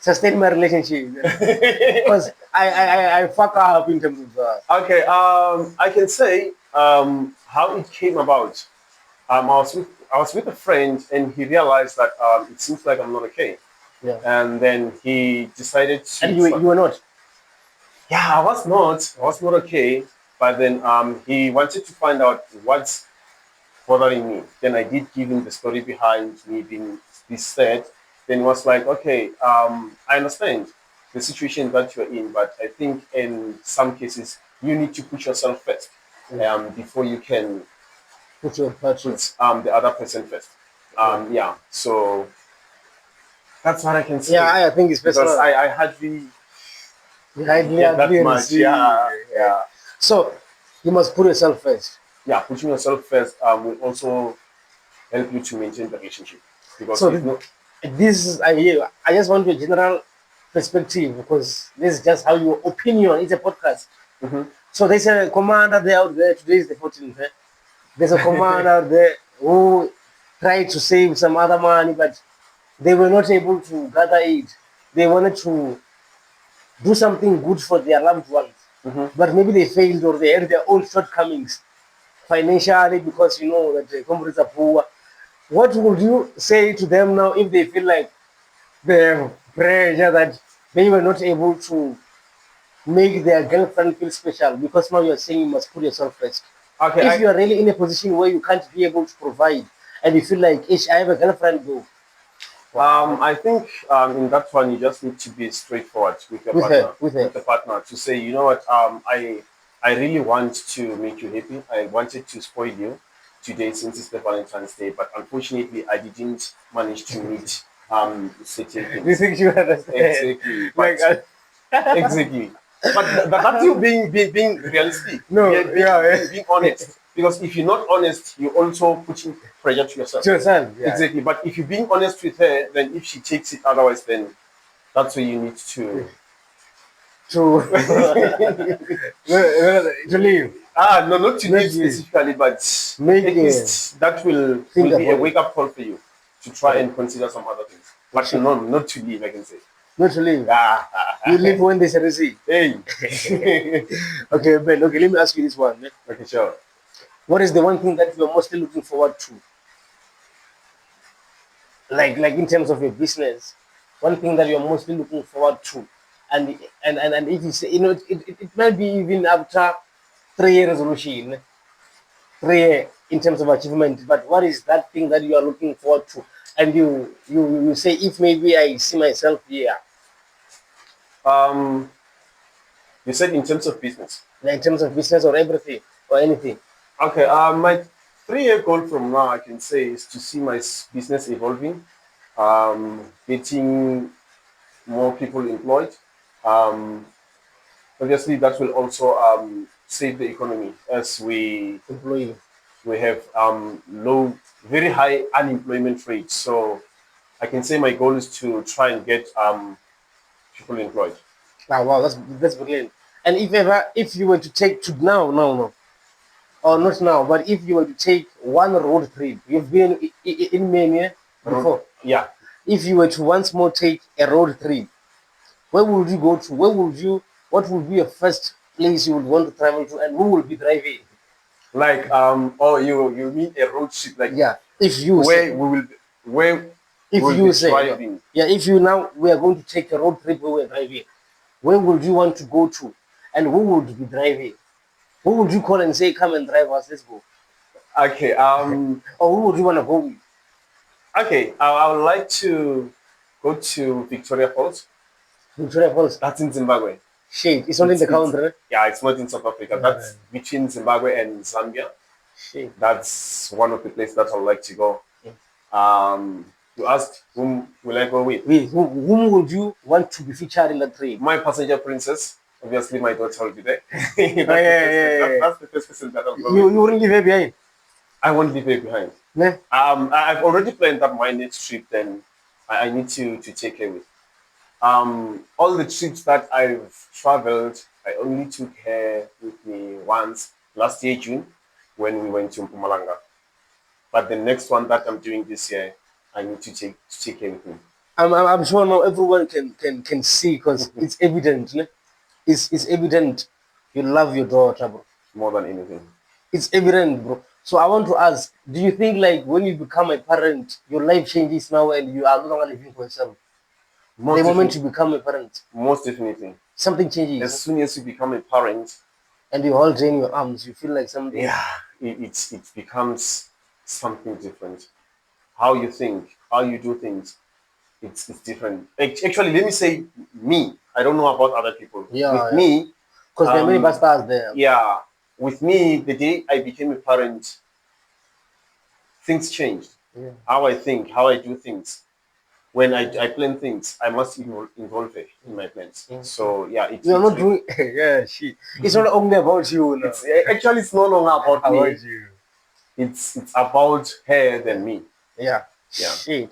sustain my relationship, because I fuck up in terms of Okay, I can say how it came about. I was with a friend, and he realized that it seems like I'm not okay. Yeah. And then he decided to. And you were not. Yeah, I was not. I was not okay. But then he wanted to find out what's bothering me. Then I did give him the story behind me being this sad. Then he was like, okay, I understand the situation that you're in, but I think in some cases you need to put yourself first before you can put the other person first. Yeah, so that's what I can say. Yeah, I think it's because I hardly get that much. Yeah. So you must put yourself first. Yeah, putting yourself first will also help you to maintain the relationship. Because so this is I just want a general perspective, because this is just how your opinion. It's a podcast. Mm-hmm. So there's a commander there out there. Today is the 14th. There's a commander out there who tried to save some other money, but they were not able to gather it. They wanted to do something good for their loved ones, but maybe they failed, or they had their own shortcomings financially, because you know that the comrades are poor. What would you say to them now if they feel like they have pressure that they were not able to make their girlfriend feel special, because now you're saying you must put yourself first? Okay, if you are really in a position where you can't be able to provide, and you feel like, I have a girlfriend, though. I think in that one you just need to be straightforward with your partner, with the partner, to say, you know what, I really want to make you happy. I wanted to spoil you today since it's the Valentine's Day, but unfortunately I didn't manage to meet certain things. You think you understand? Exactly. But, exactly. But that's you being realistic. No, being honest. Because if you're not honest, you're also putting pressure to yourself. Yeah. Exactly. But if you're being honest with her, then if she takes it otherwise, then that's where you need to leave. No, not to leave specifically, but maybe at least that will be a wake up call for you to try and consider some other things. But not to leave, I can say. Not to leave. You leave when there's a receipt. Hey. Okay, Ben. Okay, let me ask you this one. Man. Okay, sure. What is the one thing that you're mostly looking forward to? Like in terms of your business, one thing that you're mostly looking forward to, and if you say, it might be even after 3-year resolution, 3 year in terms of achievement. But what is that thing that you are looking forward to? And you say, if maybe I see myself here. You said in terms of business. In terms of business or everything or anything. Okay. My 3-year goal from now, I can say, is to see my business evolving, getting more people employed. Obviously, that will also save the economy, as we have very high unemployment rate. So I can say my goal is to try and get people employed. Wow, that's brilliant. And if you were to take to now, or not now, but if you were to take one road trip, you've been in Mania before. Yeah. If you were to once more take a road trip, Where would you go to? What would be your first place you would want to travel to, and who will be driving? Like, oh, you mean a road trip, like Yeah, if you say, where we will, where we if will you be say, driving. yeah, if you now we are going to take a road trip where we're driving, where would you want to go to, and who would be driving? Who would you call and say, come and drive us, let's go? Okay, Or who would you want to go with? okay, I would like to go to Victoria Falls. Victoria Falls. That's in Zimbabwe. Shit, it's not in the It's country. yeah, it's not in South Africa. That's between Zimbabwe and Zambia. Shit. That's one of the places that I would like to go. You asked whom will I go with? Wait, whom would you want to be featured in the trip? My passenger princess. Obviously, my daughter will be there. That's the first person that I'll go You with. wouldn't leave her behind? I won't leave her behind. Nah? I've already planned that my next trip. Then I need to take her with. All the trips that I've traveled, I only took her with me once last year June when we went to Mpumalanga. But the next one that I'm doing this year, I need to take her with me. I'm sure now everyone can see because it's evident. Ne? It's evident you love your daughter, bro. More than anything. It's evident, bro. So I want to ask, do you think like when you become a parent, your life changes now and you are no longer living for yourself? The moment you become a parent, most definitely, something changes. as soon as you become a parent, and you hold in your arms, you feel like something. Yeah, it becomes something different. How you think, how you do things, it's different. Actually, let me say me. I don't know about other people. Yeah, with me, because there are many bastards there. Yeah, with me, the day I became a parent, things changed. Yeah. How I think, how I do things. When I plan things, I must involve it in my plans. So yeah, you're not doing. Yeah, shit. It's not only about you. No. Actually, it's no longer about me. About you. It's about her than me. Yeah. Yeah.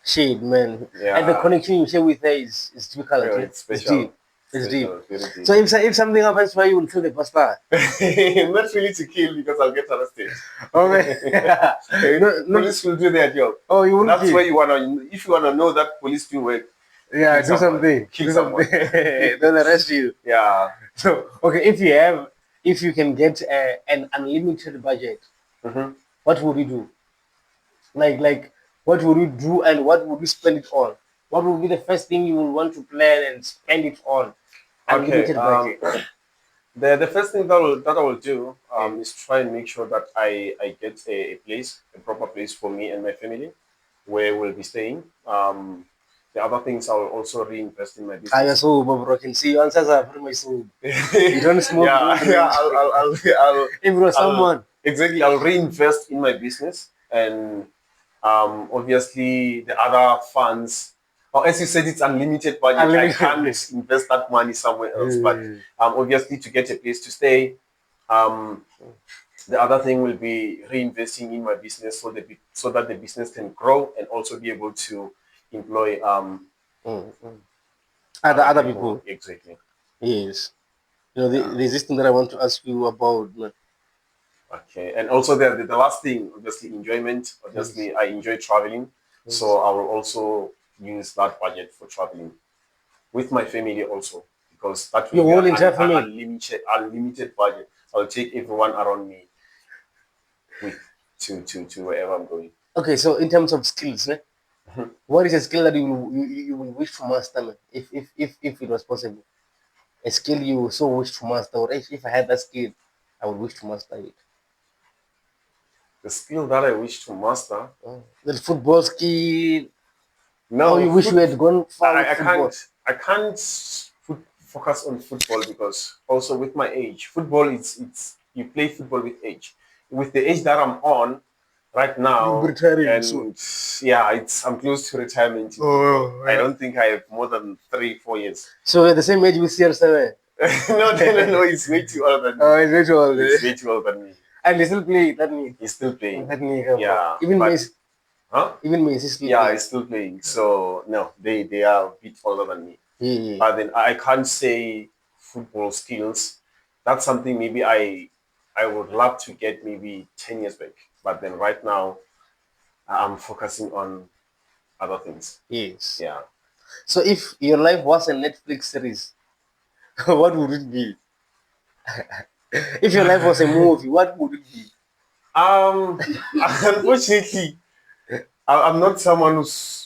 Shit, man. Yeah. And the connection you share with her is difficult. Yeah, it's special. Deep. It's deep. Very deep. So if something happens to her, you will feel the bastard. Not really to kill because I'll get arrested. Okay. Police will do their job. Oh, you won't. That's where you wanna. If you wanna know that police do work. Yeah, do something. Kill someone. Then arrest you. Yeah. So okay, if you can get an unlimited budget, what would you do? Like, what would you do and what would you spend it on? What would be the first thing you will want to plan and spend it on? Unlimited budget. The first thing that I will do is try and make sure that I get a proper place for me and my family where we'll be staying. The other things I will also reinvest in my business. I so bro, can see your answers are pretty much so. You don't smoke. Yeah. I'll someone. Exactly. I'll reinvest in my business and obviously the other funds. Or as you said, it's unlimited budget. I can't invest that money somewhere else. But obviously, to get a place to stay, the other thing will be reinvesting in my business so that the business can grow and also be able to employ other people. Exactly. Yes. There's this thing that I want to ask you about. Okay, and also the last thing, obviously, enjoyment. Obviously, I enjoy traveling, so I will also use that budget for traveling with my family also, because that will be an unlimited budget. I'll take everyone around me with to wherever I'm going. Okay, so in terms of skills, what is a skill that you will wish to master, man, if it was possible? A skill you so wish to master, or if I had that skill, I would wish to master it. The skill that I wish to master? The football skill. No, you wish you had gone far with football. I can't focus on football because also with my age, football it's you play football with age. With the age that I'm on right now, I'm close to retirement. I don't think I have more than 3-4 years. So we're the same age with CR7? No, he's way too old than me. Oh, he's way too old. He's way too old than me. And he still play that me. He's still playing. That me, yeah. Even me. Huh? Even me, he's still playing. He's still playing. So no, they are a bit older than me. Yeah. But then I can't say football skills. That's something maybe I would love to get maybe 10 years back. But then right now I'm focusing on other things. Yes. Yeah. So if your life was a Netflix series, what would it be? If your life was a movie, what would it be? Unfortunately, I'm not someone who's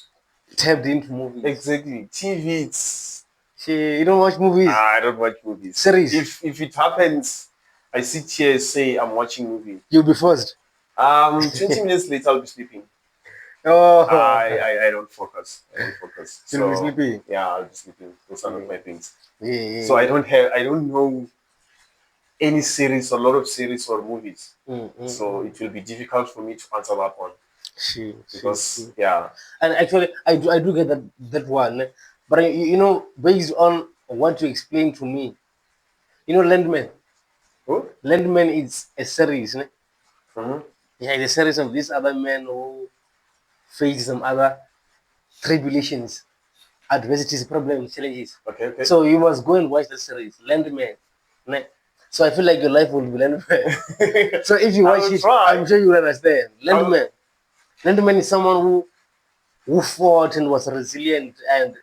Tapped into movies. exactly TV. It's You don't watch movies? I don't watch movies. Series? If it happens, I sit here say I'm watching movie. You'll be forced. 20 minutes later I'll be sleeping. Oh, I don't focus. I don't focus. you'll be So sleeping. yeah, I'll be sleeping. Those are not my things. Yeah. So I don't know any series, a lot of series or movies. So it will be difficult for me to answer that one. Because yeah. And actually, I do get that one, but you know, based on what you explained to me, you know, Landman. Who? Landman is a series, ne? Mm-hmm. Yeah, it's a series of these other men who face some other tribulations, adversities, problems, challenges. Okay. So you must go and watch the series, Landman. Ne? So I feel like your life will be Landman. So if you watch it, I'm sure you will understand. Landman is someone who fought and was resilient, and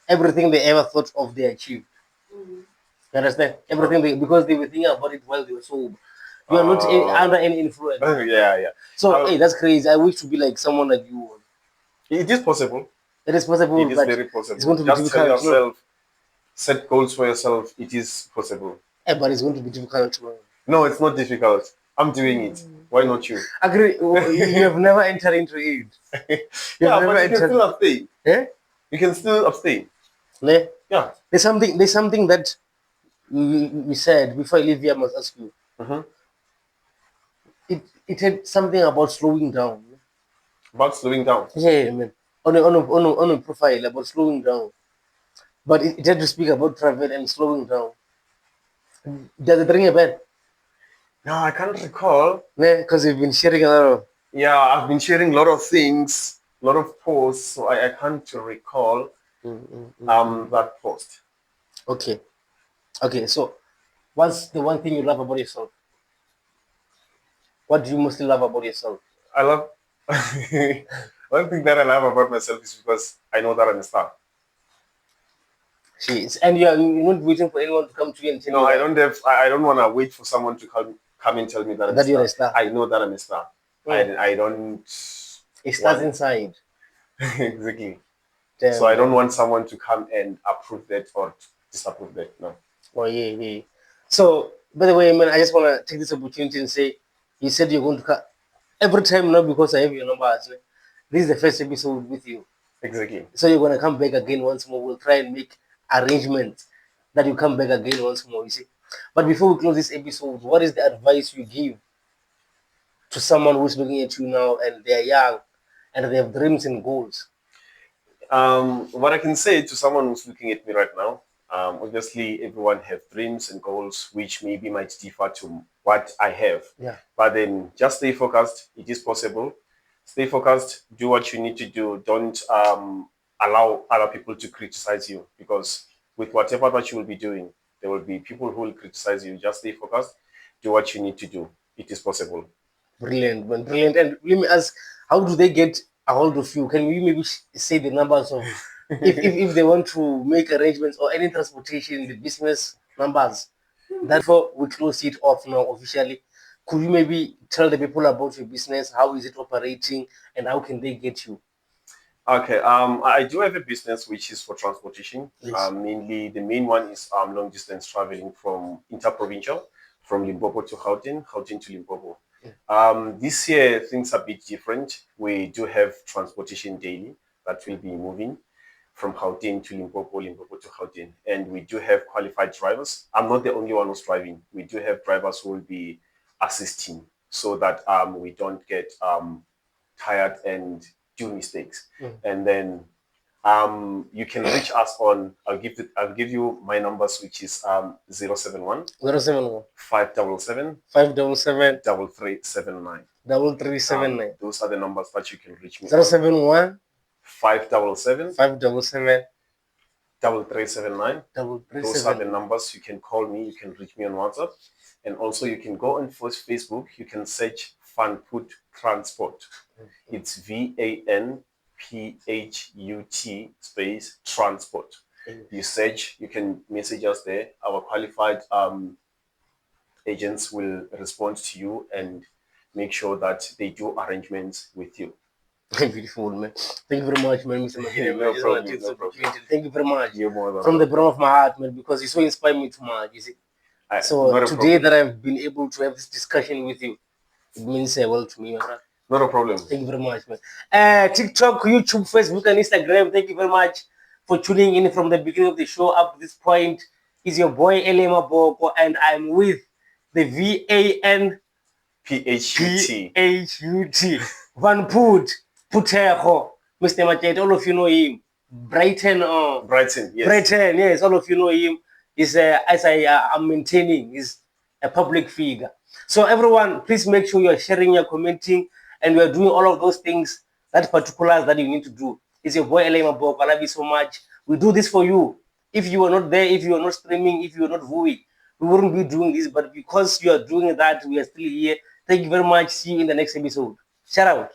everything they ever thought of they achieved. You understand? Everything because they were thinking about it while they were sober. You are not under any influence. Yeah. So hey, that's crazy. I wish to be like someone like you. It is possible. It is possible, It is but very possible. it's going to be Just tell difficult. yourself, set goals for yourself. It is possible. But it's going to be difficult. No, it's not difficult. I'm doing it. Why not you? Agree. You have never entered into it. Yeah, but you can still abstain. Yeah? You can still abstain. Yeah. There's something that we said before I leave here. I must ask you. It had something about slowing down. About slowing down. Yeah, man. On a profile about slowing down. But it had to speak about travel and slowing down. Does it ring a bell? No, I can't recall. Yeah, because you've been sharing a lot of. Yeah, I've been sharing a lot of things, a lot of posts, so I can't recall that post. Okay. So what's the one thing you love about yourself? What do you mostly love about yourself? I love one thing that I love about myself is because I know that I'm a star. And you're not waiting for anyone to come to you and tell you. No, I don't want to wait for someone to come and tell me that you're a star. I know that I'm a star. I don't. It starts inside. Exactly. Damn, so I don't want someone to come and approve that or disapprove that. No. Oh yeah. So by the way, man, I just want to take this opportunity and say, you said you're going to cut every time now because I have your numbers. This is the first episode with you. Exactly. So you're gonna come back again once more. We'll try and make arrangements that you come back again once more. You see. But before we close this episode, what is the advice you give to someone who's looking at you now and they're young and they have dreams and goals? What I can say to someone who's looking at me right now, obviously everyone have dreams and goals which maybe might differ to what I have. Yeah. But then just stay focused. It is possible. Stay focused. Do what you need to do. Don't allow other people to criticize you, because with whatever that you will be doing, there will be people who will criticize you. Just stay focused. Do what you need to do. It is possible. Brilliant, man, brilliant. And let me ask, how do they get a hold of you? Can we maybe say the numbers of if they want to make arrangements or any transportation, the business numbers? Therefore, we close it off now officially. Could you maybe tell the people about your business? How is it operating, and how can they get you? Okay. I do have a business which is for transportation. Yes. Mainly, the main one is long distance traveling from interprovincial, from Limpopo to Gauteng, Gauteng to Limpopo. This year things are a bit different. We do have transportation daily that will be moving from Gauteng to Limpopo, Limpopo to Gauteng, and we do have qualified drivers. I'm not the only one who's driving. We do have drivers who will be assisting so that we don't get tired and do mistakes. And then you can reach us on. I'll give you my numbers, which is 071 071 577 577 3379. 3379. Those are the numbers that you can reach me. 071 577 577 3379. Those are the numbers. You can call me. You can reach me on WhatsApp, and also you can go on Facebook. You can search Vanphut Transport. It's VANPHUT Phut space transport. You search, you can message us there. Our qualified agents will respond to you and make sure that they do arrangements with you. Beautiful, man. Thank you very much, man, Mr. Machete. No problem, no problem. Thank you very much. You're more than From the welcome. bottom of my heart, man, because you so inspired me too much, you see. So Not a today problem. that I've been able to have this discussion with you, it means well to me, my brother. Not a problem. Thank you very much, man. TikTok, YouTube, Facebook, and Instagram. Thank you very much for tuning in from the beginning of the show up to this point. Is your boy Elema Boko, and I'm with the VAN Phut. Vanphut, Phothego, Mr. Machete. All of you know him. Brighton, Yes. Brighton, yes, all of you know him. Is as I am maintaining, is a public figure. So everyone, please make sure you are sharing, you're commenting, and we are doing all of those things. That particulars that you need to do. It's your boy Elema Boko. I love you so much. We do this for you. If you are not there, if you are not streaming, if you are not viewing, we wouldn't be doing this. But because you are doing that, we are still here. Thank you very much. See you in the next episode. Shout out.